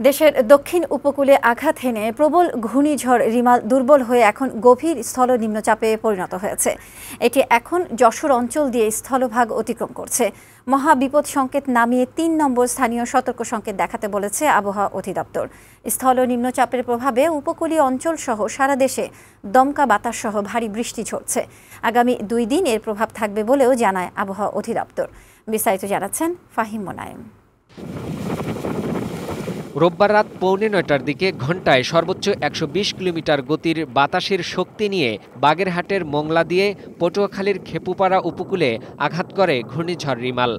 দেশের দক্ষিণ উপকূলে আঘাত হেনে প্রবল ঘূর্ণিঝড় রিমাল দুর্বল হয়ে এখন গভীর স্থল নিম্নচাপে পরিণত হয়েছে। এটি এখন যশোর অঞ্চল দিয়ে স্থলভাগ অতিক্রম করছে। মহাবিপদ সংকেত নামিয়ে ৩ নম্বর স্থানীয় সতর্ক সংকেত দেখাতে বলেছে আবহাওয়া অধিদপ্তর। স্থল নিম্নচাপের প্রভাবে উপকূলীয় অঞ্চল সহ সারা দেশে দমকা বাতাস সহ ভারী বৃষ্টি ঝরছে। আগামী ২ দিন এর প্রভাব থাকবে বলেও জানায় আবহাওয়া অধিদপ্তর। বিস্তারিত জানাচ্ছেন ফাহিম মোনায়েম। রোববার রাত 8:45টার দিকে ঘণ্টায় সর্বোচ্চ ১২০ কিলোমিটার গতির বাতাসের শক্তি নিয়ে বাগেরহাটের মোংলা দিয়ে পটুয়াখালীর খেপুপাড়া উপকূলে আঘাত করে ঘূর্ণিঝড় রিমাল।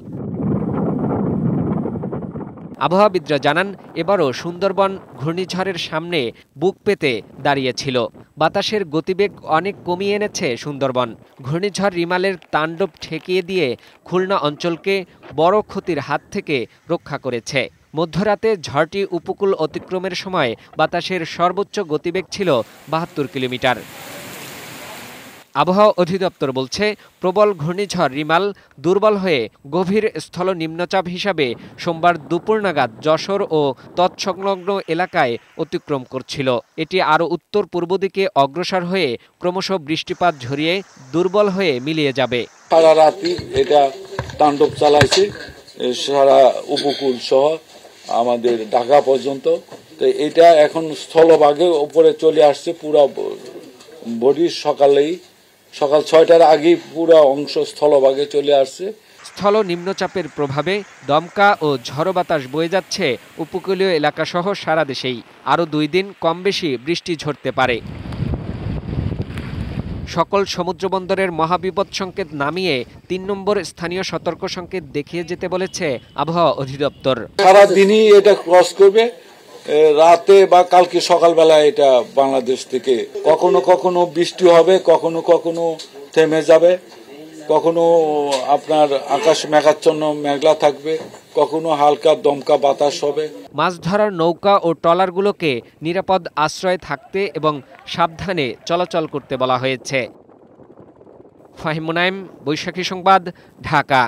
আবহাওয়াবিদরা জানান, এবারও সুন্দরবন ঘূর্ণিঝড়ের সামনে বুক পেতে দাঁড়িয়েছিল। বাতাসের গতিবেগ অনেক কমিয়ে এনেছে সুন্দরবন। ঘূর্ণিঝড় রিমালের তাণ্ডব ঠেকিয়ে দিয়ে খুলনা অঞ্চলকে বড় ক্ষতির হাত থেকে রক্ষা করেছে। মধ্যরাতে ঝড়টি উপকূল অতিক্রমের সময় বাতাসের সর্বোচ্চ গতিবেগ ছিল ৭২ কিলোমিটার। আবহাওয়া অধিদপ্তর বলছে, প্রবল ঘূর্ণিঝড় রিমাল দুর্বল হয়ে গভীর স্থল নিম্নচাপ হিসাবে সোমবার দুপুর নাগাদ যশোর ও তৎসংলগ্ন এলাকায় অতিক্রম করছিল। এটি আরও উত্তর পূর্ব দিকে অগ্রসর হয়ে ক্রমশ বৃষ্টিপাত ঝরিয়ে দুর্বল হয়ে মিলিয়ে যাবে। সারা রাতি এটা তাণ্ডব চালাইছে সারা উপকূল সহ আমাদের ঢাকা পর্যন্ত। তো এটা এখন স্থলভাগে উপরে চলে আসছে। পুরো বডির সকাল ৬টার আগেই পুরো অংশ স্থলভাগে চলে আসছে। স্থল নিম্নচাপের প্রভাবে দমকা ও ঝড়ো বাতাস বয়ে যাচ্ছে উপকূলীয় এলাকাসহ সারা দেশেই। আরও ২ দিন কম বেশি বৃষ্টি ঝরতে পারে। সকল সমুদ্রবন্দরের মহাবিপদ সংকেত নামিয়ে ৩ নম্বর স্থানীয় সতর্ক সংকেত দেখিয়ে যেতে বলেছে আবহাওয়া অধিদপ্তর। সারা দিনই এটা ক্রস করবে, রাতে বা কালকে সকালবেলা এটা বাংলাদেশ থেকে কখনো কখনো বৃষ্টি হবে, কখনো কখনো থেমে যাবে, কখনো আপনার আকাশ মেঘাচ্ছন্ন মেঘলা থাকবে, কখনো হালকা দমকা বাতাস হবে। মাছ ধরার নৌকা ও ট্রলারগুলোকে নিরাপদ আশ্রয়ে থাকতে এবং সাবধানে চলাচল করতে বলা হয়েছে। ফাহিম মোনায়েম, বৈশাখী সংবাদ, ঢাকা।